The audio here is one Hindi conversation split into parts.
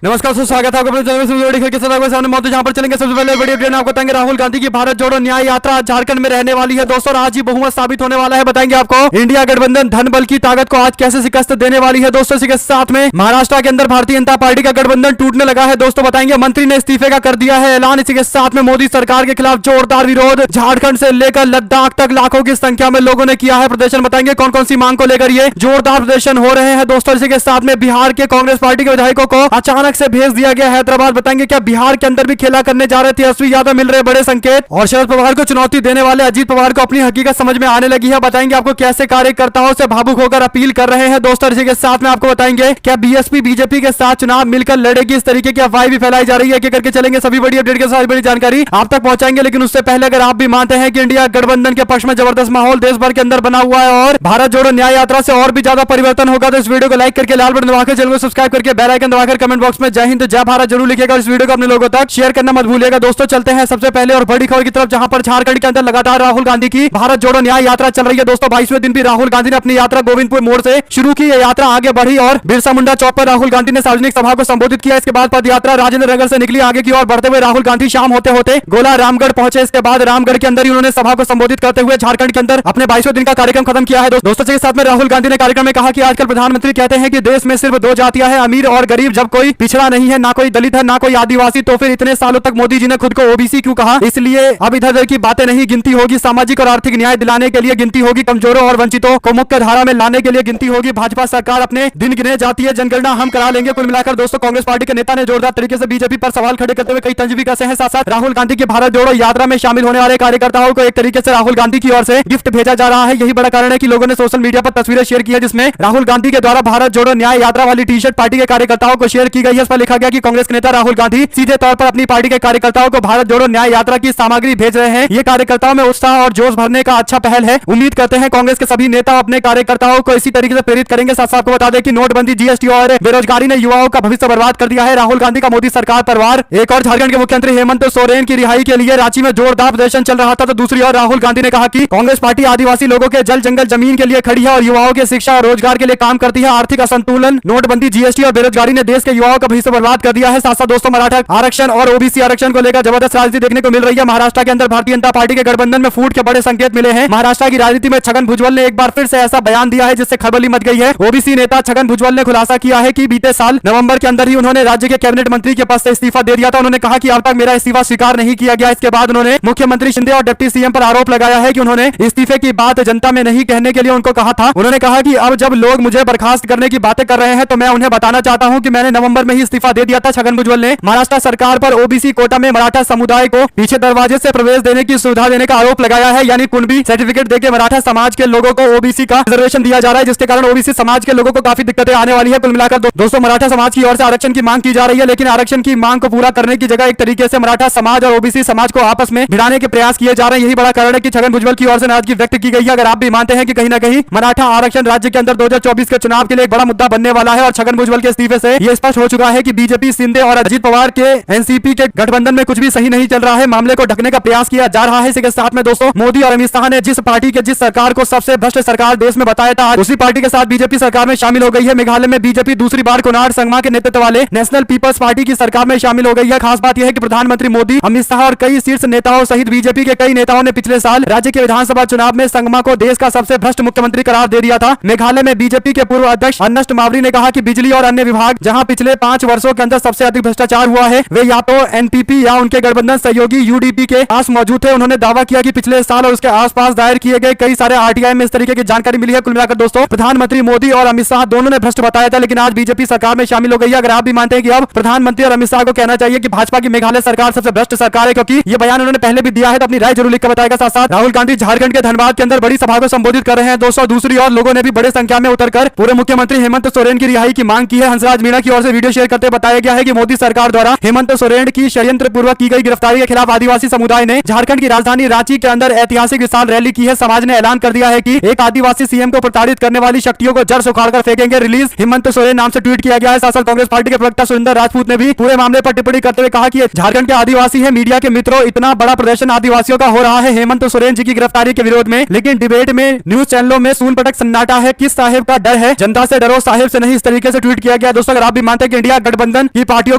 नमस्कार दोस्तों, स्वागत है आपका अपने चैनल में। के सामने मौत जहां पर चलेंगे। सबसे पहले बड़ी अपडेट आपको बताएंगे, राहुल गांधी की भारत जोड़ो न्याय यात्रा झारखंड में रहने वाली है। दोस्तों आज ही बहुमत साबित होने वाला है। बताएंगे आपको इंडिया गठबंधन धन बल की ताकत को आज कैसे शिकस्त देने वाली है। दोस्तों इसी के साथ में महाराष्ट्र के अंदर भारतीय जनता पार्टी का गठबंधन टूटने लगा है। दोस्तों बताएंगे मंत्री ने इस्तीफे का कर दिया है ऐलान। इसी के साथ में मोदी सरकार के खिलाफ जोरदार विरोध झारखंड से लेकर लद्दाख तक लाखों की संख्या में लोगों ने किया है प्रदर्शन। बताएंगे कौन कौन सी मांग को लेकर ये जोरदार प्रदर्शन हो रहे हैं। दोस्तों इसी के साथ में बिहार के कांग्रेस पार्टी के विधायकों को अचानक से भेज दिया गया हैदराबाद। बताएंगे क्या बिहार के अंदर भी खेला करने जा रहे थे तेजस्वी यादव, मिल रहे बड़े संकेत। और शरद पवार को चुनौती देने वाले अजीत पवार को अपनी हकीकत समझ में आने लगी है। बताएंगे आपको कैसे कार्यकर्ताओं से भावुक होकर अपील कर रहे हैं। दोस्तों इसी के साथ में आपको बताएंगे क्या बीएसपी बीजेपी के साथ चुनाव मिलकर लड़ेगी। इस तरीके की अफवाह भी फैलाई जा रही है। करके चलेंगे सभी बड़ी अपडेट के साथ बड़ी जानकारी आप तक पहुंचाएंगे। लेकिन उससे पहले अगर आप भी मानते हैं कि इंडिया गठबंधन के पक्ष में जबरदस्त माहौल देश भर के अंदर बना हुआ है और भारत जोड़ो न्याय यात्रा से और भी ज्यादा परिवर्तन होगा, तो इस वीडियो को लाइक करके लाल बटन दबाकर चैनल को सब्सक्राइब करके बेल आइकन दबाकर कमेंट बॉक्स में जय हिंद जय भारत जरूर लिखिएगा। इस वीडियो को अपने लोगों तक शेयर करना मत भूलिएगा। दोस्तों चलते हैं सबसे पहले और बड़ी खबर की तरफ, जहां पर झारखंड के अंदर लगातार राहुल गांधी की भारत जोड़ो न्याय यात्रा चल रही है। दोस्तों 22वें दिन भी राहुल गांधी ने अपनी यात्रा गोविंदपुर मोड़ से शुरू की। यह यात्रा आगे बढ़ी और बिरसा मुंडा चौक पर राहुल गांधी ने सार्वजनिक सभा को संबोधित किया। इसके बाद पद यात्रा राजेंद्र नगर से निकली आगे की ओर बढ़ते हुए राहुल गांधी शाम होते होते गोला रामगढ़ पहुंचे। इसके बाद रामगढ़ के अंदर ही उन्होंने सभा को संबोधित करते हुए झारखंड के अंदर अपने 22वें दिन का कार्यक्रम खत्म किया है। दोस्तों के साथ में राहुल गांधी ने कार्यक्रम में कहा कि आजकल प्रधानमंत्री कहते हैं कि देश में सिर्फ दो जातियां हैं, अमीर और गरीब। जब कोई पिछड़ा नहीं है, ना कोई दलित है, ना कोई आदिवासी, तो फिर इतने सालों तक मोदी जी ने खुद को ओबीसी क्यों कहा। इसलिए अब इधर उधर की बातें नहीं, गिनती होगी सामाजिक और आर्थिक न्याय दिलाने के लिए, गिनती होगी कमजोरों और वंचितों को मुख्य धारा में लाने के लिए, गिनती होगी भाजपा सरकार अपने दिन गिने जाती है, जनगणना हम करा लेंगे। कुल मिलाकर दोस्तों कांग्रेस पार्टी के नेता ने जोरदार तरीके से बीजेपी पर सवाल खड़े करते हुए कई तंज भी कसे हैं। साथ साथ राहुल गांधी की भारत जोड़ो यात्रा में शामिल होने वाले कार्यकर्ताओं को एक तरीके से राहुल गांधी की ओर से गिफ्ट भेजा जा रहा है। यही बड़ा कारण है कि लोगों ने सोशल मीडिया पर तस्वीरें शेयर की है जिसमें राहुल गांधी के द्वारा भारत जोड़ो न्याय यात्रा वाली टी शर्ट पार्टी के कार्यकर्ताओं को शेयर की गई है। इस पर लिखा गया कि कांग्रेस के नेता राहुल गांधी सीधे तौर पर अपनी पार्टी के कार्यकर्ताओं को भारत जोड़ो न्याय यात्रा की सामग्री भेज रहे हैं। ये कार्यकर्ताओं में उत्साह और जोश भरने का अच्छा पहल है। उम्मीद करते हैं कांग्रेस के सभी नेता अपने कार्यकर्ताओं को इसी तरीके से प्रेरित करेंगे। साथ साथ को बता दें कि नोटबंदी, जीएसटी और बेरोजगारी ने युवाओं का भविष्य बर्बाद कर दिया है। राहुल गांधी का मोदी सरकार परिवार एक और झारखंड के मुख्यमंत्री हेमंत सोरेन की रिहाई के लिए रांची में जोरदार प्रदर्शन चल रहा था, तो दूसरी ओर राहुल गांधी ने कहा कि कांग्रेस पार्टी आदिवासी लोगों के जल जंगल जमीन के लिए खड़ी है और युवाओं के शिक्षा और रोजगार के लिए काम करती है। आर्थिक असंतुलन, नोटबंदी, जीएसटी और बेरोजगारी ने देश के युवाओं का भविष्य बर्बाद कर दिया है। साथ साथ दोस्तों मराठा आरक्षण और ओबीसी आरक्षण को लेकर जबरदस्त राजनीति देखने को मिल रही है। महाराष्ट्र के अंदर भारतीय जनता पार्टी के गठबंधन में फूट के बड़े संकेत मिले हैं। महाराष्ट्र की राजनीति में छगन भुजबल ने एक बार फिर से ऐसा बयान दिया है जिससे खलबली मच गई है। ओबीसी नेता छगन भुजबल ने खुलासा किया है कि बीते साल नवंबर के अंदर ही उन्होंने राज्य के कैबिनेट मंत्री के पद से इस्तीफा दे दिया था। उन्होंने कहा कि अब तक मेरा इस्तीफा स्वीकार नहीं किया गया। इसके बाद उन्होंने मुख्यमंत्री शिंदे और डिप्टी सीएम पर आरोप लगाया है कि उन्होंने इस्तीफे की बात जनता में नहीं कहने के लिए उनको कहा था। उन्होंने कहा कि अब जब लोग मुझे बर्खास्त करने की बातें कर रहे हैं तो मैं उन्हें बताना चाहता हूं कि मैंने नवंबर में ही इस्तीफा दे दिया था। छगन भुजबल ने महाराष्ट्र सरकार पर ओबीसी कोटा में मराठा समुदाय को पीछे दरवाजे से प्रवेश देने की सुविधा देने का आरोप लगाया है, यानी कुणबी सर्टिफिकेट देकर मराठा समाज के लोगों को ओबीसी का रिजर्वेशन दिया जा रहा है, जिसके कारण ओबीसी समाज के लोगों को काफी दिक्कतें आने वाली है। कुल मिलाकर दोस्तों मराठा समाज की ओर से आरक्षण की मांग की जा रही है, लेकिन आरक्षण की मांग को पूरा करने की जगह एक तरीके से मराठा समाज और ओबीसी समाज को आपस में भिड़ाने के प्रयास किए जा रहे हैं। यही बड़ा कारण है कि छगन भुजबल की ओर से नाराजगी व्यक्त की गई है। अगर आप भी मानते हैं कि कहीं ना कहीं मराठा आरक्षण राज्य के अंदर 2024 के चुनाव के लिए एक बड़ा मुद्दा बनने वाला है और छगन भुजबल के इस्तीफे से यह स्पष्ट हो चुका है कि बीजेपी, शिंदे और अजीत पवार के एनसीपी के गठबंधन में कुछ भी सही नहीं चल रहा है। मामले को ढकने का प्रयास किया जा रहा है। इसके साथ में दोस्तों मोदी और अमित शाह ने जिस पार्टी के जिस सरकार को सबसे भ्रष्ट सरकार देश में बताया था, उसी पार्टी के साथ बीजेपी सरकार में शामिल हो गई है। मेघालय में बीजेपी दूसरी बार कुणाल संगमा के नेतृत्व वाले नेशनल पीपल्स पार्टी की सरकार में शामिल हो गई है। खास बात यह है कि प्रधानमंत्री मोदी, अमित शाह और कई शीर्ष नेताओं सहित बीजेपी के कई नेताओं ने पिछले साल राज्य के विधानसभा चुनाव में संगमा को देश का सबसे भ्रष्ट मुख्यमंत्री करार दे दिया था। मेघालय में बीजेपी के पूर्व अध्यक्ष अन्नस्ट मावरी ने कहा कि बिजली और अन्य विभाग जहां पिछले 5 वर्षों के अंदर सबसे अधिक भ्रष्टाचार हुआ है, वे या तो एनपीपी या उनके गठबंधन सहयोगी यूडीपी के पास मौजूद थे। उन्होंने दावा किया कि पिछले साल और उसके आसपास दायर किए गए कई सारे आरटीआई में इस तरीके की जानकारी मिली है। कुल मिलाकर दोस्तों प्रधानमंत्री मोदी और अमित शाह दोनों ने भ्रष्ट बताया था, लेकिन आज बीजेपी सरकार में शामिल हो गई है। अगर आप भी मानते हैं कि अब प्रधानमंत्री और अमित शाह को कहना चाहिए कि भाजपा की मेघालय सरकार सबसे भ्रष्ट सरकार है, क्योंकि ये बयान उन्होंने पहले भी दिया है, तो अपनी राय जरूर लिखकर बताएगा। साथ साथ राहुल गांधी झारखंड के धनबाद के अंदर बड़ी सभा को संबोधित कर रहे हैं। दोस्तों दूसरी ओर लोगों ने भी बड़ी संख्या में उतरकर पूर्व मुख्यमंत्री हेमंत सोरेन की रिहाई की मांग की है। हंसराज मीणा की ओर से वीडियो शेयर करते बताया गया है कि मोदी सरकार द्वारा हेमंत सोरेन की षड्यंत्र पूर्वक की गई गिरफ्तारी के खिलाफ आदिवासी समुदाय ने झारखंड की राजधानी रांची के अंदर ऐतिहासिक विशाल रैली की है। समाज ने ऐलान कर दिया है कि एक आदिवासी सीएम को प्रताड़ित करने वाली शक्तियों को जड़ से उखाड़ कर फेंकेंगे। रिलीज हेमंत सोरेन नाम से ट्वीट किया गया है। साथ साथ कांग्रेस पार्टी के प्रवक्ता सुरेंद्र राजपूत ने भी पूरे मामले पर टिप्पणी करते हुए कहा कि झारखंड के आदिवासी है। मीडिया के मित्रों, इतना बड़ा प्रदर्शन आदिवासियों का हो रहा है हेमंत सोरेन जी की गिरफ्तारी के विरोध में, लेकिन डिबेट में न्यूज चैनलों में सून पटक सन्नाटा है। किस साहेब का डर है? जनता से डरो, साहेब से नहीं, इस तरीके से ट्वीट किया गया। दोस्तों अगर आप भी मानते हैं कि इंडिया इंडिया गठबंधन की पार्टियों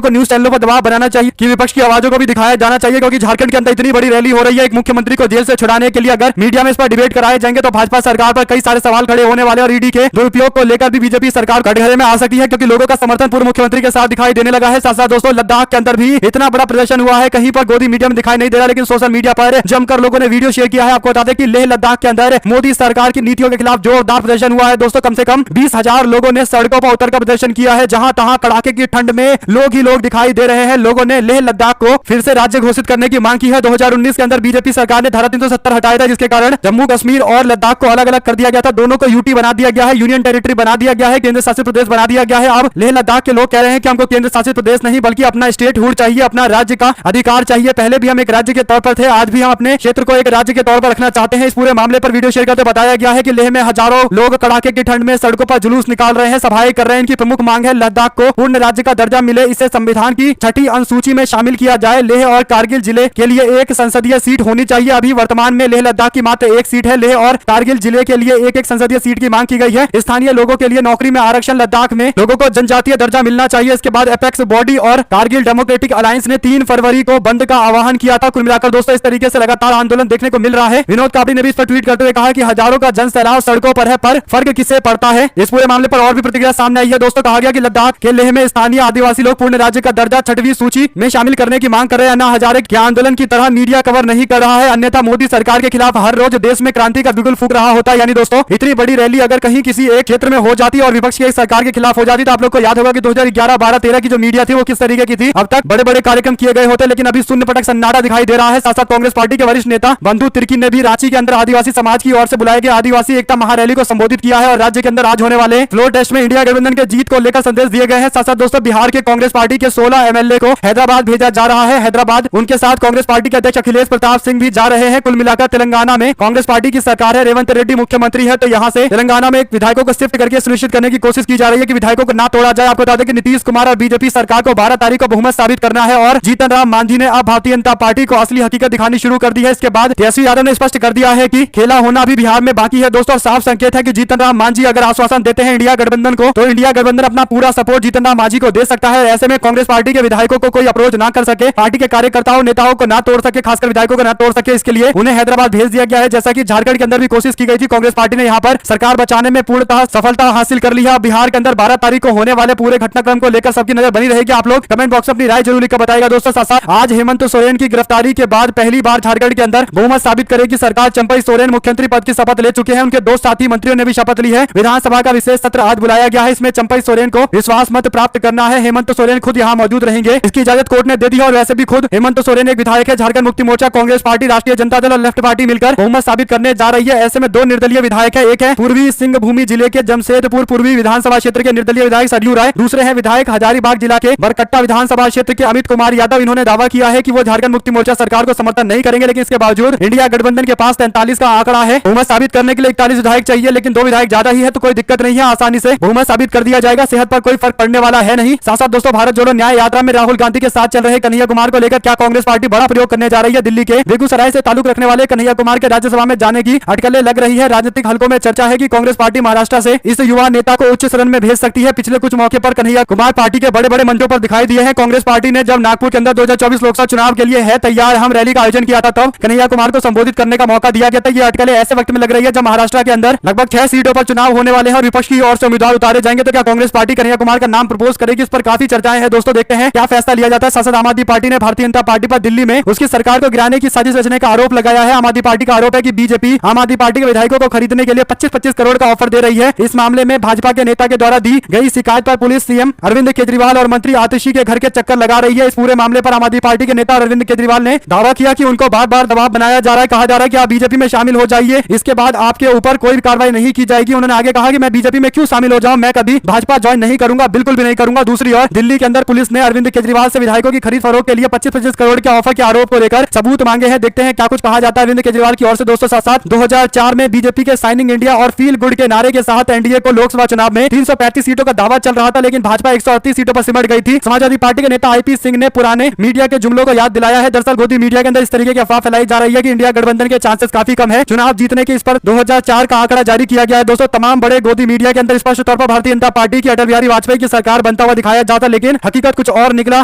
को न्यूज चैनलों पर दबाव बनाना चाहिए कि विपक्ष की आवाजों को भी दिखाया जाना चाहिए, क्योंकि झारखंड के अंदर इतनी बड़ी रैली हो रही है एक मुख्यमंत्री को जेल से छुड़ाने के लिए। अगर मीडिया में इस पर डिबेट कराए जाएंगे तो भाजपा सरकार पर कई सारे सवाल खड़े होने वाले और ईडी के दुरुपयोग को लेकर भी बीजेपी सरकार कटघरे में आ सकती है, क्योंकि लोगों का समर्थन पूर्व मुख्यमंत्री के साथ दिखाई देने लगा है। साथ साथ दोस्तों लद्दाख के अंदर भी इतना बड़ा प्रदर्शन हुआ है, कहीं पर गोदी मीडिया में दिखाई नहीं दे रहा, लेकिन सोशल मीडिया पर जमकर लोगों ने वीडियो शेयर किया है। आपको बता दें कि लेह लद्दाख के अंदर मोदी सरकार की नीतियों के खिलाफ जोरदार प्रदर्शन हुआ है दोस्तों। कम से कम 20,000 लोगों ने सड़कों पर उतरकर प्रदर्शन किया है, जहां तहां कड़ाके की ठंड में लोग ही लोग दिखाई दे रहे हैं। लोगों ने लेह लद्दाख को फिर से राज्य घोषित करने की मांग की है। 2019 के अंदर बीजेपी सरकार ने धारा 370 हटाया था, जिसके कारण जम्मू कश्मीर और लद्दाख को अलग अलग कर दिया गया था। दोनों को यूटी बना दिया गया है, यूनियन टेरिटरी बना दिया गया है, केंद्र शासित प्रदेश बना दिया गया है। अब लेह लद्दाख के लोग कह रहे हैं कि हमको केंद्र शासित प्रदेश नहीं बल्कि अपना स्टेटहुड चाहिए, अपना राज्य का अधिकार चाहिए। पहले भी हम एक राज्य के तौर पर थे, आज भी हम अपने क्षेत्र को एक राज्य के तौर पर रखना चाहते हैं। इस पूरे मामले पर वीडियो शेयर करते बताया गया है कि लेह में हजारों लोग कड़ाके की ठंड में सड़कों पर जुलूस निकाल रहे हैं, सभाएं कर रहे हैं। इनकी प्रमुख मांग है लद्दाख को पूर्ण राज्य का दर्जा मिले, इसे संविधान की 6ठी अनुसूची में शामिल किया जाए। लेह और कारगिल जिले के लिए एक संसदीय सीट होनी चाहिए। अभी वर्तमान में लेह लद्दाख की मात्र एक सीट है। लेह और कारगिल जिले के लिए एक संसदीय सीट की मांग की गई है। स्थानीय लोगों के लिए नौकरी में आरक्षण, लद्दाख में लोगों को जनजातीय दर्जा मिलना चाहिए। इसके बाद एपेक्स बॉडी और कारगिल डेमोक्रेटिक अलायंस ने 3 फरवरी को बंद का आह्वान किया था। कुल मिलाकर दोस्तों इस तरीके से लगातार आंदोलन देखने को मिल रहा है। विनोद कापड़ी ने भी इस पर ट्वीट करते हुए कहा कि हजारों का जन सैलाब सड़कों पर है, पर फर्क किससे पड़ता है। इस पूरे मामले पर और भी प्रतिक्रिया सामने आई है दोस्तों। कहा गया कि लद्दाख के लेह में स्थानीय आदिवासी लोग पूर्ण राज्य का दर्जा 6वीं सूची में शामिल करने की मांग कर रहे हैं। अन्ना हजारे के आंदोलन की तरह मीडिया कवर नहीं कर रहा है, अन्यथा मोदी सरकार के खिलाफ हर रोज देश में क्रांति का बिगुल फूंक रहा होता है। यानी दोस्तों इतनी बड़ी रैली अगर कहीं किसी एक क्षेत्र में हो जाती और विपक्ष की सरकार के खिलाफ हो जाती तो आप लोग को याद होगा कि 2011, 12, 13 की जो मीडिया थी वो किस तरीके की थी। अब तक बड़े बड़े कार्यक्रम किए गए होते, लेकिन अभी शून्य पटक सन्नाटा दिखाई दे रहा है। साथ साथ कांग्रेस पार्टी के वरिष्ठ नेता बंधु तिर्की ने भी रांची के अंदर आदिवासी समाज की ओर से बुलाए गए आदिवासी एकता महारैली को संबोधित किया है और राज्य के अंदर आज होने वाले फ्लोर टेस्ट में इंडिया गठबंधन के जीत को लेकर संदेश दिए गए हैं। साथ साथ दोस्तों बिहार के कांग्रेस पार्टी के 16 एमएलए को हैदराबाद भेजा जा रहा है। हैदराबाद उनके साथ कांग्रेस पार्टी के अध्यक्ष अखिलेश प्रताप सिंह भी जा रहे हैं। कुल मिलाकर तेलंगाना में कांग्रेस पार्टी की सरकार है, रेवंत रेड्डी मुख्यमंत्री है, तो यहाँ से तेलंगाना में विधायकों को शिफ्ट करके सुनिश्चित करने की कोशिश की जा रही है कि विधायकों को ना तोड़ा जाए। आपको बता दें कि नीतीश कुमार और बीजेपी सरकार को 12 तारीख को बहुमत साबित करना है और जीतन राम मांझी ने अब भारतीय जनता पार्टी को असली हकीकत दिखानी शुरू कर दी है। इसके बाद तेजस्वी यादव ने स्पष्ट कर दिया है कि खेला होना भी बिहार में बाकी है। दोस्तों साफ संकेत है कि जीतन राम मांझी अगर आश्वासन देते हैं इंडिया गठबंधन को, तो इंडिया गठबंधन अपना पूरा सपोर्ट जीतन राम मांझी को दे सकता है। ऐसे में कांग्रेस पार्टी के विधायकों को कोई अप्रोच ना कर सके, पार्टी के कार्यकर्ताओं नेताओं को ना तोड़ सके, खासकर विधायकों को ना तोड़ सके, इसके लिए उन्हें हैदराबाद भेज दिया गया है। जैसा कि झारखंड के अंदर भी कोशिश की गई थी, कांग्रेस पार्टी ने यहाँ पर सरकार बचाने में पूर्णतः सफलता हासिल कर ली है। बिहार के अंदर 12 तारीख को होने वाले पूरे घटनाक्रम को लेकर सबकी नजर बनी रहेगी। आप लोग कमेंट बॉक्स में अपनी राय जरूर लिखकर बताइएगा दोस्तों। साथ साथ आज हेमंत सोरेन की गिरफ्तारी के बाद पहली बार झारखंड के अंदर बहुमत साबित करेगी सरकार। चंपई सोरेन मुख्यमंत्री पद की शपथ ले चुके हैं, उनके 2 साथी मंत्रियों ने भी शपथ ली है। विधानसभा का विशेष सत्र आज बुलाया गया है, इसमें चंपई सोरेन को विश्वास मत प्राप्त करना है। हेमंत सोरेन खुद यहाँ मौजूद रहेंगे, इसकी इजाजत कोर्ट ने दे दी है। और वैसे भी खुद हेमंत सोरेन एक विधायक है। झारखंड मुक्ति मोर्चा, कांग्रेस पार्टी, राष्ट्रीय जनता दल और लेफ्ट पार्टी मिलकर बहुमत साबित करने जा रही है। ऐसे में 2 निर्दलीय विधायक है, एक है पूर्वी सिंहभूमि जिले के जमशेदपुर पूर्वी विधानसभा क्षेत्र के निर्दलीय विधायक सरयू राय, दूसरे हैं विधायक हजारीबाग जिला के बरकट्टा विधानसभा क्षेत्र के अमित कुमार यादव। इन्होंने दावा किया है कि वो झारखंड मुक्ति मोर्चा सरकार को समर्थन नहीं करेंगे, लेकिन इसके बावजूद इंडिया गठबंधन के पास 43 का आंकड़ा है। बहुमत साबित करने के लिए 41 विधायक चाहिए, लेकिन 2 विधायक ज्यादा ही है, तो कोई दिक्कत नहीं है, आसानी से बहुमत साबित कर दिया जाएगा। सेहत पर कोई फर्क पड़ने वाला है नहीं। साथ साथ दोस्तों भारत जोड़ो न्याय यात्रा में राहुल गांधी के साथ चल रहे कन्हैया कुमार को लेकर क्या कांग्रेस पार्टी बड़ा प्रयोग करने जा रही है। दिल्ली के बेगूसराय से ताल्लुक रखने वाले कन्हैया कुमार के राज्यसभा में जाने की अटकलें लग रही है। राजनीतिक हलकों में चर्चा है कि कांग्रेस पार्टी महाराष्ट्र से इस युवा नेता को उच्च सदन में भेज सकती है। पिछले कुछ मौके पर कन्हैया कुमार पार्टी के बड़े बड़े मंचों पर दिखाई दिए हैं। कांग्रेस पार्टी ने जब नागपुर के अंदर 2024 लोकसभा चुनाव के लिए है तैयार हम रैली का आयोजन किया था, तब कन्हैया कुमार को संबोधित करने का मौका दिया गया था। ये अटकलें ऐसे वक्त में लग रही है जब महाराष्ट्र के अंदर लगभग 6 सीटों पर चुनाव होने वाले हैं और विपक्ष की ओर से उम्मीदवार उतारे जाएंगे। तो क्या कांग्रेस पार्टी कन्हैया कुमार का नाम प्रपोज करेगी, इस पर काफी चर्चाएं हैं दोस्तों। देखते हैं क्या फैसला लिया जाता है। सांसद आम आदमी पार्टी ने भारतीय जनता पार्टी पर दिल्ली में उसकी सरकार को गिराने की साजिश रचने का आरोप लगाया है। आम आदमी पार्टी का आरोप है कि बीजेपी आम आदमी पार्टी के विधायकों को खरीदने के लिए 25-25 करोड़ का ऑफर दे रही है। इस मामले में भाजपा के नेता के द्वारा दी गई शिकायत पर पुलिस सीएम अरविंद केजरीवाल और मंत्री आतिशी के घर के चक्कर लगा रही है। इस पूरे मामले पर आम आदमी पार्टी के नेता अरविंद केजरीवाल ने दावा किया कि उनको बार बार दबाव बनाया जा रहा है। कहा जा रहा है कि आप बीजेपी में शामिल हो जाइए, इसके बाद आपके ऊपर कोई कार्रवाई नहीं की जाएगी। उन्होंने आगे कहा कि मैं बीजेपी में क्यों शामिल हो जाऊं, मैं कभी भाजपा ज्वाइन नहीं करूंगा, बिल्कुल भी नहीं करूंगा। दूसरी ओर दिल्ली के अंदर पुलिस ने अरविंद केजरीवाल से विधायकों की खरीद फरोख्त के लिए 25-25 करोड़ के ऑफर के आरोप को लेकर सबूत मांगे हैं। देखते हैं क्या कुछ कहा जाता है अरविंद केजरीवाल की ओर से। दोस्तों साथ 2004 में बीजेपी के साइनिंग इंडिया और फील गुड के नारे के साथ एनडीए को लोकसभा चुनाव में 335 सीटों का दावा चल रहा था, लेकिन भाजपा 138 सीटों पर सिमट गई थी। समाजवादी पार्टी के नेता आईपी सिंह ने पुराने मीडिया के जुमलों को याद दिलाया है। दरअसल गोदी मीडिया के अंदर इस तरीके की अफवाह फैलाई जा रही है कि इंडिया गठबंधन के चांसेस काफी कम है चुनाव जीतने के। इस पर 2004 का आंकड़ा जारी किया गया है। दोस्तों तमाम बड़े गोदी मीडिया के अंदर स्पष्ट तौर पर भारतीय जनता पार्टी की अटल बिहारी वाजपेयी की सरकार बनता हुआ दिखाया जाता, लेकिन हकीकत कुछ और निकला।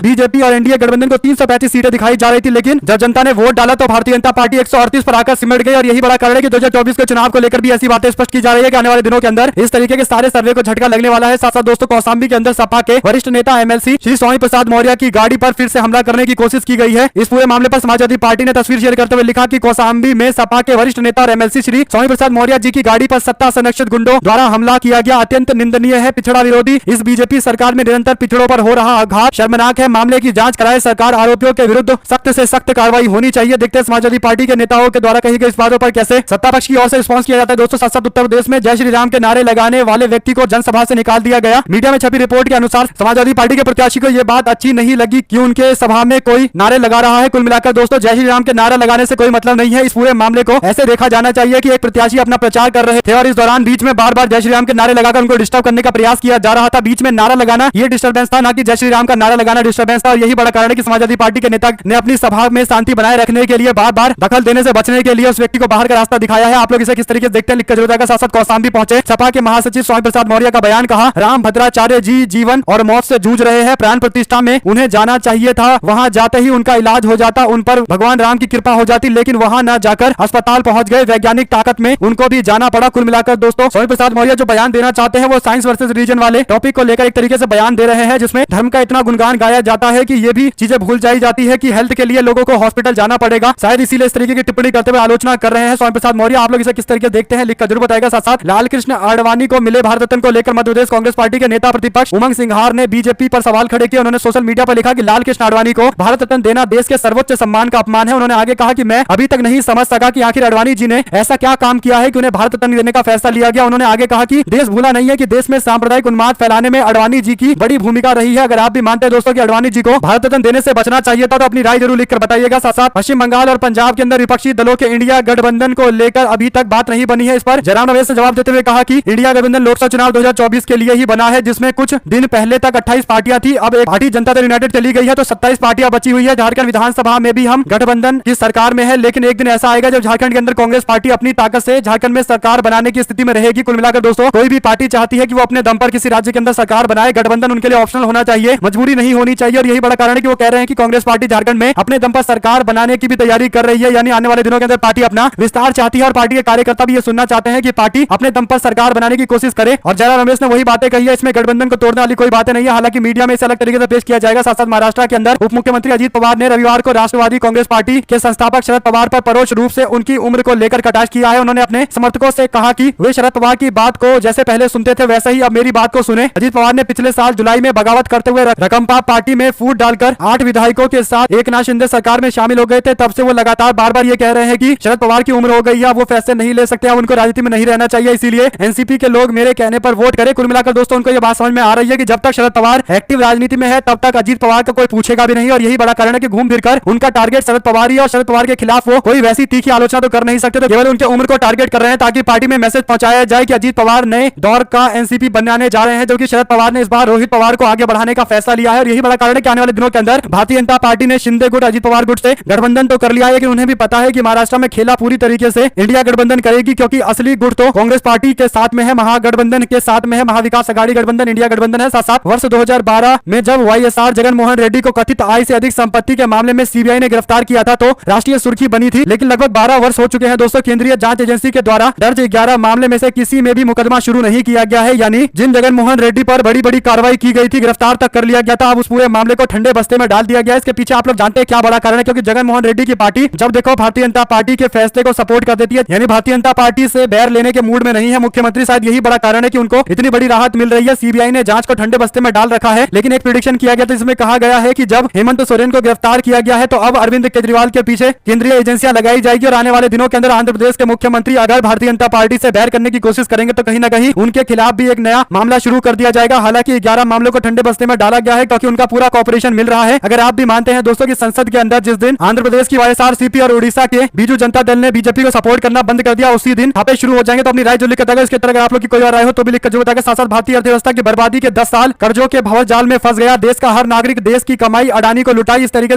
बीजेपी और एनडीए गठबंधन को 335 सीटें दिखाई जा रही थी, लेकिन जब जनता ने वोट डाला तो भारतीय जनता पार्टी 138 पर आकर सिमट गई। और यही बड़ा कारण है कि 2024 के चुनाव को लेकर भी ऐसी बातें स्पष्ट की जा रही है कि आने वाले दिनों के अंदर इस तरीके के सारे सर्वे को झटका लगने वाला है। साथ साथ दोस्तों कौशाम्बी के अंदर सपा के वरिष्ठ नेता एमएलसी श्री स्वामी प्रसाद मौर्य की गाड़ी पर फिर से हमला करने की कोशिश की गई है। इस पूरे मामले पर समाजवादी पार्टी ने तस्वीर शेयर करते हुए लिखा कि कौशाम्बी में सपा के वरिष्ठ नेता और एमएलसी श्री स्वामी प्रसाद मौर्य जी की गाड़ी पर सत्ता संरक्षित गुंडों द्वारा हमला किया गया। अत्यंत निंदनीय है। पिछड़ा विरोधी इस बीजेपी सरकार में निरंतर पिछड़ों पर हो रहा आघात शर्मनाक है। मामले की जांच कराए सरकार। आरोपियों के विरुद्ध सख्त से सख्त कार्रवाई होनी चाहिए। देखते हैं समाजवादी पार्टी के नेताओं के द्वारा कही गई इस बातों पर कैसे सत्ता पक्ष की ओर से रिस्पॉन्स किया जाता है। दोस्तों साथ साथ उत्तर प्रदेश में जय श्री राम के नारे लगाने वाले व्यक्ति को जनसभा से निकाल दिया गया। मीडिया में छपी रिपोर्ट के अनुसार समाजवादी पार्टी के प्रत्याशी को यह बात अच्छी नहीं लगी कि उनके सभा में कोई नारे लगा रहा है। कुल मिलाकर दोस्तों जय श्री राम के नारा लगाने से कोई मतलब नहीं है। इस पूरे मामले को ऐसे देखा जाना चाहिए कि एक प्रत्याशी अपना प्रचार कर रहे थे और इस दौरान बीच में बार बार जय श्री राम के नारे लगाकर उनको डिस्टर्ब करने का प्रयास किया जा रहा था। बीच में नारा लगाना ये डिस्टर्बेंस था, ना कि जय श्री राम का नारा लगाना डिस्टर्बेंस था। और यही बड़ा कारण है कि समाजवादी पार्टी के नेता ने अपनी सभा में शांति बनाए रखने के लिए बार बार दखल देने से बचने के लिए उस व्यक्ति को बाहर का रास्ता दिखाया है। आप लोग इसे किस तरीके से देखते हैं लिखकर जरूर बताएगा। साथ साथ कौशाम्बी पहुंचे सपा के महासचिव स्वामी प्रसाद मौर्य का बयान कहा, राम भद्राचार्य जी जीवन और मौत से जूझ रहे हैं। प्राण प्रतिष्ठा में उन्हें जाना चाहिए था। वहां जाते ही उनका इलाज हो जाता, उन पर भगवान राम की कृपा हो जाती, लेकिन वहां न जाकर अस्पताल पहुंच गए। वैज्ञानिक ताकत में उनको भी जाना पड़ा। कुल मिलाकर दोस्तों स्वामी प्रसाद मौर्य जो बयान देना चाहते हैं वो साइंस वर्सेस रिलीजन वाले टॉपिक को लेकर एक तरीके से बयान दे रहे हैं, जिसमें धर्म का इतना गुणगान गाया जाता है कि ये भी चीजें भूल जाई जाती है कि हेल्थ के लिए लोगों को हॉस्पिटल जाना पड़ेगा। शायद इसीलिए इस तरीके की टिप्पणी करते हुए आलोचना कर रहे हैं स्वामी प्रसाद मौर्य। आप लोग इसे किस तरीके से देखते हैं लिखकर जरूर बताएगा। साथ साथ लाल कृष्ण आडवाणी को मिले भारत रत्न को लेकर मध्य प्रदेश कांग्रेस पार्टी के नेता प्रतिपक्ष उमंग सिंघार ने बीजेपी पर सवाल खड़े किए। उन्होंने सोशल मीडिया पर लिखा कि लाल कृष्ण आडवाणी को भारत रत्न देना देश के सर्वोच्च सम्मान का अपमान है। उन्होंने आगे कहा कि मैं अभी तक नहीं समझ सका कि आखिर आडवाणी जी ने ऐसा क्या काम किया है कि उन्हें भारत रत्न देने का फैसला लिया गया। उन्होंने आगे कहा कि देश भूला नहीं है कि देश में सांप्रदायिक उन्माद फैलाने में आडवाणी जी की बड़ी भूमिका रही है। अगर आप भी मानते हैं दोस्तों कि आडवाणी जी को भारत रत्न देने से बचना चाहिए था तो अपनी राय जरूर लिखकर बताइएगा। साथ साथ पश्चिम बंगाल और पंजाब के अंदर विपक्षी दलों के इंडिया गठबंधन को लेकर अभी तक बात नहीं बनी है। इस पर जयराम रमेश ने जवाब देते हुए कहा कि इंडिया गठबंधन लोकसभा चुनाव 2024 के लिए ही बना है, जिसमें कुछ दिन पहले तक 28 पार्टियां थी। अब एक पार्टी जनता दल यूनाइटेड चली गई है तो 27 पार्टियां बची हुई है। झारखंड विधानसभा में भी हम गठबंधन की सरकार में है, लेकिन एक दिन ऐसा आएगा जब झारखंड के अंदर कांग्रेस पार्टी अपनी ताकत से झारखंड में सरकार बनाने की स्थिति में रहेगी। कुल मिलाकर दोस्तों कोई भी पार्टी चाहती है कि वो अपने दम पर किसी राज्य के अंदर सरकार बनाए। गठबंधन उनके लिए ऑप्शनल होना चाहिए, मजबूरी नहीं होनी चाहिए। और यही बड़ा कारण है कि वो कह रहे हैं कि कांग्रेस पार्टी झारखंड में अपने दम पर सरकार बनाने की भी तैयारी कर रही है, यानी आने वाले दिनों के अंदर पार्टी अपना विस्तार चाहती है। और पार्टी के कार्यकर्ता भी ये सुनना चाहते हैं कि पार्टी अपने दम पर सरकार बनाने की कोशिश करे। और जयराम रमेश ने वही बातें कही है, इसमें गठबंधन को तोड़ने वाली कोई बातें नहीं है। हालांकि मीडिया में इसे अलग तरीके से पेश किया जाएगा। साथ साथ महाराष्ट्र के अंदर उप मुख्यमंत्री अजीत पवार ने रविवार को राष्ट्रवादी कांग्रेस पार्टी के संस्थापक शरद पवार पर परोक्ष रूप से उनकी उम्र को लेकर कटाक्ष किया है। उन्होंने अपने समर्थकों से कहा कि वे शरद पवार की बात को जैसे पहले सुनते थे वैसे ही अब मेरी बात को सुने। अजीत पवार ने पिछले साल जुलाई में बगावत करते हुए रकमपा पार्टी में फूट डालकर 8 विधायकों के साथ एकनाथ शिंदे सरकार में शामिल हो गए थे। तब से वो लगातार बार बार ये कह रहे हैं कि शरद पवार की उम्र हो गई है, वो फैसले नहीं ले सकते, उनको राजनीति में नहीं रहना चाहिए, इसीलिए एनसीपी के लोग मेरे कहने पर वोट करें। कुल मिलाकर दोस्तों उनको ये बात समझ में आ रही है कि जब तक शरद पवार एक्टिव राजनीति में है तब तक अजीत पवार का कोई पूछेगा भी नहीं। और यही बड़ा कारण है कि घूम फिरकर उनका टारगेट शरद पवार ही है और शरद पवार के खिलाफ वो कोई वैसी तीखी आलोचना तो कर नहीं सकते, तो केवल उनके उम्र को टारगेट कर रहे हैं ताकि पार्टी में मैसेज पहुंचाया जाए कि अजीत पवार नए दौर का एनसीपी बनाने जा रहे हैं, जो कि शरद पवार ने इस बार रोहित पवार को आगे बढ़ाने का फैसला लिया है। और यही बड़ा कारण है कि आने वाले दिनों के अंदर भारतीय जनता पार्टी ने शिंदे गुट अजीत पवार गुट से गठबंधन तो कर लिया है, लेकिन उन्हें भी पता है कि महाराष्ट्र में खेला पूरी तरीके से इंडिया गठबंधन करेगी, क्योंकि असली गुट तो कांग्रेस पार्टी के साथ में है, महागठबंधन के साथ में है, महाविकास अघाड़ी गठबंधन इंडिया गठबंधन है। साथ साथ वर्ष 2012 में जब वाईएसआर जगनमोहन रेड्डी को कथित आय से अधिक संपत्ति के मामले में सीबीआई ने गिरफ्तार किया था तो राष्ट्रीय सुर्खी बनी थी, लेकिन लगभग 12 वर्ष हो चुके हैं दोस्तों। केंद्रीय जांच एजेंसी के द्वारा दर्ज 11 मामले में से किसी में भी मुकदमा शुरू नहीं किया गया है, यानी जिन जगनमोहन रेड्डी पर बड़ी बड़ी कार्रवाई की गई थी, गिरफ्तार तक कर लिया गया था, अब उस पूरे मामले को ठंडे बस्ते में डाल दिया गया। इसके पीछे आप लोग जानते हैं क्या बड़ा कारण है, क्योंकि जगनमोहन रेड्डी की पार्टी जब देखो भारतीय जनता पार्टी के फैसले को सपोर्ट कर देती है, यानी भारतीय जनता पार्टी से बैर लेने के मूड में नहीं है मुख्यमंत्री। शायद यही बड़ा कारण है कि उनको इतनी बड़ी राहत मिल रही है। सीबीआई ने जांच को ठंडे बस्ते में डाल रखा है, लेकिन एक प्रेडिक्शन किया गया था, इसमें कहा गया है कि जब हेमंत सोरेन को गिरफ्तार किया गया है तो अब अरविंद केजरीवाल के पीछे केंद्रीय एजेंसियां लगाई जाएगी और आने वाले दिनों के अंदर आंध्र प्रदेश के मुख्यमंत्री अगर भारतीय जनता पार्टी से बैर करने की कोशिश करेंगे तो कहीं ना कहीं उनके खिलाफ भी एक नया मामला शुरू कर दिया जाएगा। हालांकि 11 मामलों को ठंडे बस्ते में डाला गया है क्योंकि उनका पूरा कॉपरेशन मिल रहा है। अगर आप भी मानते हैं दोस्तों कि संसद के अंदर जिस दिन आंध्र प्रदेश की वाईएसआरसीपी और उड़ीसा के बीजू जनता दल ने बीजेपी को सपोर्ट करना बंद कर दिया, उसी दिन छापे शुरू हो जाएंगे। तो अपनी राय जो लिख बताएगा, इसके तरह आप लोग की कोई और राय हो तो भी लिखकर जो बताएगा। साथ साथ भारतीय अर्थव्यवस्था की बर्बादी के 10 साल कर्जों के भंवरजाल में फंस गया, देश का हर नागरिक देश की कमाई अडानी को लुटाई, इस तरीके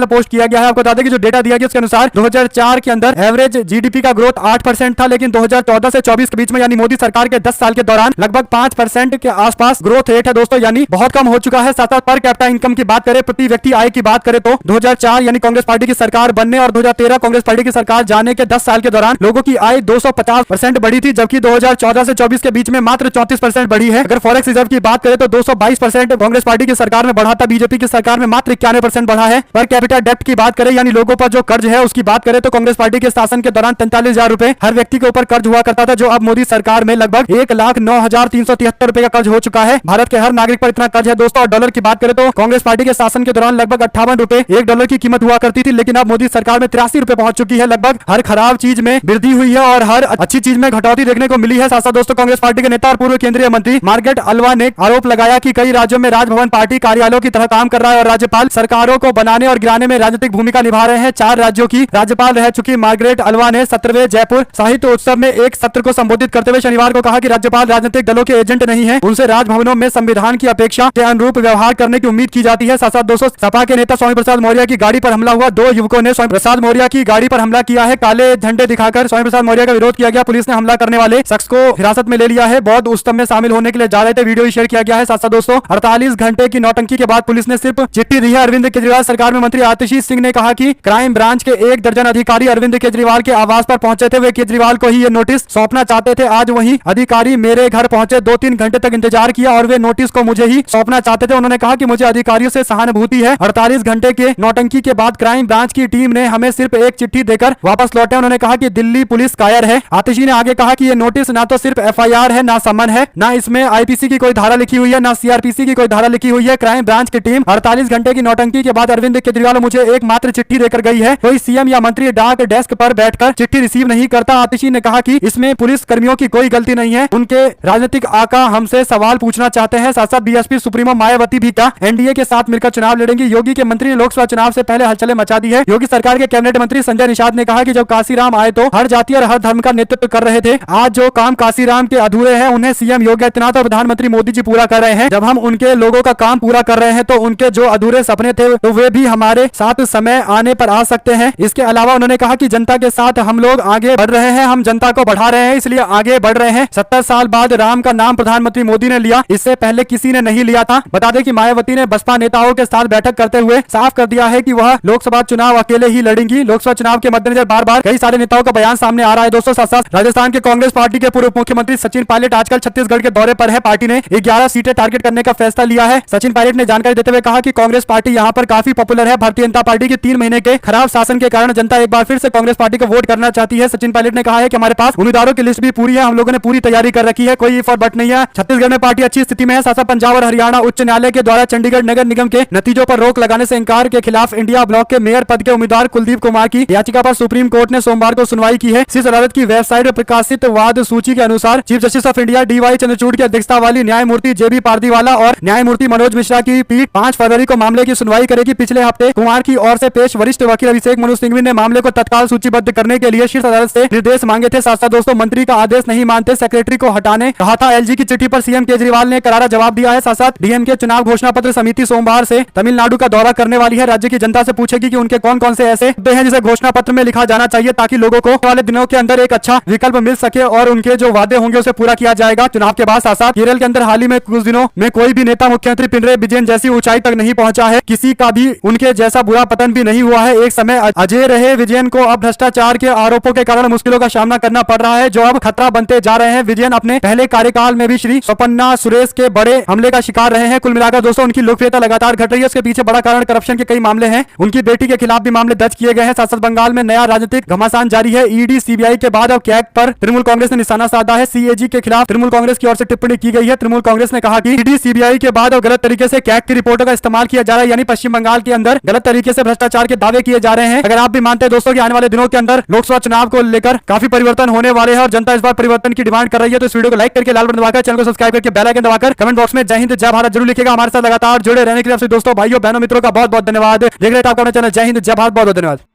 से पोस्ट किया गया है। आपको बता दें कि जो डेटा दिया गया उसके अनुसार 2004 के अंदर एवरेज जीडीपी का ग्रोथ 8% था, लेकिन 2014 से 24 के बीच में यानी मोदी सरकार के 10 साल के दौरान लगभग 5% के आसपास ग्रोथ रेट है दोस्तों। यानी भी बहुत कम हो चुका है। साथ साथ पर कैपिटा इनकम की बात करें, प्रति व्यक्ति आय की बात करें तो 2004 यानी कांग्रेस पार्टी की सरकार बनने और 2013 कांग्रेस पार्टी की सरकार जाने के 10 साल के दौरान लोगों की आय 250% बढ़ी थी, जबकि 2014 से 24 के बीच में मात्र 34% बढ़ी है। अगर फॉरेक्स रिजर्व की बात करें तो 222% कांग्रेस पार्टी की सरकार में बढ़ा था, बीजेपी की सरकार में मात्र 91% बढ़ा है। पर कैपिटा डेप्ट की बात करें यानी लोगों पर जो कर्ज है उसकी बात करें तो कांग्रेस पार्टी के शासन के दौरान 43,000 रुपए हर व्यक्ति के ऊपर कर्ज हुआ करता था, जो अब मोदी सरकार में लगभग 1,09,373 रुपए का कर्ज हो चुका है। भारत के हर नागरिक पर इतना कर्ज है दोस्तों। और डॉलर की बात करें तो कांग्रेस पार्टी के शासन के दौरान लगभग 58 रुपए $1 की कीमत हुआ करती थी, लेकिन अब मोदी सरकार में 83 रुपए पहुंच चुकी है। लगभग हर खराब चीज में वृद्धि हुई है और हर अच्छी चीज में घटौती देखने को मिली है। साथ साथ दोस्तों कांग्रेस पार्टी के नेता और पूर्व केंद्रीय मंत्री मार्गरेट अल्वा ने आरोप लगाया कि कई राज्यों में राजभवन पार्टी कार्यालयों की तरह काम कर रहा है और राज्यपाल सरकारों को बनाने और गिराने में राजनीतिक भूमिका निभा रहे हैं। 4 राज्यों की राज्यपाल रह चुकी मार्गरेट अल्वा ने 17वें जयपुर साहित्य उत्सव में एक सत्र को संबोधित करते हुए शनिवार को कहा कि राज्यपाल राजनीतिक दलों के एजेंट नहीं है, उनसे राजभवनों में संविधान की अपेक्षा के अनुरूप व्यवहार करने की उम्मीद की जाती है। साथ साथ दोस्तों सपा के नेता स्वामी प्रसाद मौर्य की गाड़ी पर हमला हुआ। 2 युवकों ने स्वामी प्रसाद मौर्य की गाड़ी पर हमला किया है। काले झंडे दिखाकर स्वामी प्रसाद मौर्य का विरोध किया गया। पुलिस ने हमला करने वाले शख्स को हिरासत में ले लिया है। बौद्ध उत्सव में शामिल होने के लिए जा रहे थे, वीडियो शेयर किया गया है। साथ साथ दोस्तों 48 घंटे की नौटंकी के बाद पुलिस ने सिर्फ चिट्ठी दी है। अरविंद केजरीवाल सरकार में मंत्री आतिशीष सिंह ने कहा कि क्राइम ब्रांच के 1 दर्जन अधिकारी अरविंद केजरीवाल के आवास पर पहुंचे थे। वे केजरीवाल को ही ये नोटिस सौंपना चाहते थे। आज वही अधिकारी मेरे घर पहुंचे, 2-3 घंटे तक इंतजार किया और वे नोटिस को मुझे ही सौंपना चाहते थे। उन्होंने कहा कि मुझे अधिकारियों से सहानुभूति है। 48 घंटे के नौटंकी के बाद क्राइम ब्रांच की टीम ने हमें सिर्फ एक चिट्ठी देकर वापस लौटे। उन्होंने कहा कि दिल्ली पुलिस कायर है। आतिशी ने आगे कहा कि ये नोटिस ना तो सिर्फ FIR है, ना समन है, ना इसमें IPC की कोई धारा लिखी हुई है, ना CRPC की कोई धारा लिखी हुई है। क्राइम ब्रांच की टीम 48 घंटे की नौटंकी के बाद अरविंद केजरीवाल मुझे एक मात्र चिट्ठी देकर गई है। कोई CM या मंत्री डाक डेस्क पर बैठकर चिट्ठी रिसीव नहीं करता। आतिशी ने कहा कि इसमें पुलिस कर्मियों की कोई गलती नहीं है। उनके राजनीतिक आका हमसे सवाल पूछना चाहते हैं। साथ साथ BSP सुप्रीमो मायावती भी क्या NDA के साथ मिलकर चुनाव लड़ेंगी? योगी के मंत्री ने लोकसभा चुनाव से पहले हलचलें मचा दी है। योगी सरकार के कैबिनेट मंत्री संजय निषाद ने कहा कि जब काशीराम आए तो हर जाति और हर धर्म का नेतृत्व कर रहे थे। आज जो काम काशीराम के अधूरे हैं उन्हें CM योगी आदित्यनाथ और प्रधानमंत्री मोदी जी पूरा कर रहे हैं। जब हम उनके लोगों का काम पूरा कर रहे हैं तो उनके जो अधूरे सपने थे तो वे भी हमारे साथ समय आने पर आ सकते हैं। इसके अलावा उन्होंने कहा कि जनता के साथ हम लोग आगे बढ़ रहे हैं, हम जनता को बढ़ा रहे हैं, इसलिए आगे बढ़ रहे हैं। 70 साल बाद राम का नाम प्रधानमंत्री मोदी ने लिया, इससे पहले किसी ने नहीं लिया था। बता दें कि मायावती ने बसपा नेताओं के साथ बैठक करते हुए साफ कर दिया है कि वह लोकसभा चुनाव अकेले ही लड़ेंगी। लोकसभा चुनाव के मद्देनजर बार बार कई सारे नेताओं का बयान सामने आ रहा है। दोस्तों साथ साथ राजस्थान के कांग्रेस पार्टी के पूर्व मुख्यमंत्री सचिन पायलट आजकल छत्तीसगढ़ के दौरे पर है। पार्टी ने 11 सीटें टारगेट करने का फैसला लिया है। सचिन पायलट ने जानकारी देते हुए कहा कि कांग्रेस पार्टी यहां पर काफी पॉपुलर है। भारतीय जनता पार्टी के 3 महीने के खराब शासन के कारण जनता एक बार फिर से कांग्रेस पार्टी को वोट करना चाहती है। सचिन पायलट ने कहा है कि हमारे पास उम्मीदवारों की लिस्ट भी पूरी है, हम लोगों ने पूरी तैयारी कर रखी है, कोई इफ और बट नहीं है। छत्तीसगढ़ में पार्टी अच्छी स्थिति में है। साथ पंजाब और हरियाणा उच्च न्यायालय के द्वारा चंडीगढ़ नगर निगम के नतीजों पर रोक लगाने से इंकार के खिलाफ इंडिया ब्लॉक के मेयर पद के उम्मीदवार कुलदीप कुमार की याचिका पर सुप्रीम कोर्ट ने सोमवार को सुनवाई की है। शीर्ष अदालत की वेबसाइट पर प्रकाशित वाद सूची के अनुसार chief justice of India DY Chandrachud की अध्यक्षता वाली न्यायमूर्ति JB पारदीवाला और न्यायमूर्ति मनोज मिश्रा की पीठ 5 फरवरी को मामले की सुनवाई करेगी। पिछले हफ्ते कुमार की ओर से पेश वरिष्ठ वकील अभिषेक मनु सिंघवी ने मामले को तत्काल सूचीबद्ध करने के लिए शीर्ष अदालत से निर्देश मांगे थे। साथ साथ दोस्तों मंत्री का आदेश नहीं मानते सेक्रेटरी को हटाने कहा था। LG की चिट्ठी पर CM केजरीवाल ने करारा जवाब दिया है। साथ साथ DMK चुनाव घोषणा पत्र समिति सोमवार से तमिलनाडु का दौरा करने वाली है। राज्य की जनता से पूछेगी कि उनके कौन कौन से ऐसे मुद्दे हैं जिसे घोषणा पत्र में लिखा जाना चाहिए ताकि लोगों को वाले दिनों के अंदर एक अच्छा विकल्प मिल सके और उनके जो वादे होंगे उसे पूरा किया जाएगा। चुनाव के बाद साथ साथ केरल के अंदर हाल ही में कुछ दिनों में कोई भी नेता मुख्यमंत्री पिनराई विजयन जैसी ऊंचाई तक नहीं पहुंचा है। किसी का भी उनके जैसा बुरा पतन भी नहीं हुआ है। एक समय अजय रहे विजयन को अब भ्रष्टाचार के आरोपों के कारण मुश्किलों का सामना करना पड़ रहा है जो अब खतरा बनते जा रहे हैं। विजयन अपने पहले कार्यकाल में भी श्री स्वपन्ना सुरेश के बड़े हमले का शिकार रहे हैं। कुल मिलाकर दोस्तों उनकी लोकप्रियता लगातार घट रही है। उसके पीछे बड़ा कारण करप्शन के कई मामले हैं। उनकी बेटी के खिलाफ भी मामले दर्ज किए गए हैं। साथ साथ बंगाल में नया राजनीतिक घमासान जारी है। ED CBI के बाद अब कैग पर तृणमूल कांग्रेस ने निशाना साधा है। CAG के खिलाफ तृणमूल कांग्रेस की ओर से टिप्पणी की गई है। तृणमूल कांग्रेस ने कहा कि ED CBI के बाद अब गलत तरीके से कैग की रिपोर्टों का इस्तेमाल किया जा रहा है, यानी पश्चिम बंगाल के अंदर गलत तरीके से भ्रष्टाचार के दावे किए जा रहे हैं। अगर आप भी मानते हैं दोस्तों कि आने वाले दिनों के अंदर लोकसभा चुनाव को लेकर काफी परिवर्तन होने वाले हैं और जनता इस बार परिवर्तन की डिमांड कर रही है तो इस वीडियो को लाइक करके लाल बटन दबाकर चैनल को सब्सक्राइब करके बेल आइकन दबाकर कमेंट बॉक्स में जय हिंद जय भारत जरूर लिखिएगा। हमारे साथ लगातार जुड़े रहने के लिए दोस्तों भाइयों बहनों मित्रों का बहुत बहुत धन्यवाद। देख रहे थे आपका अपना चैनल जय हिंद जय भारत। बहुत बहुत धन्यवाद।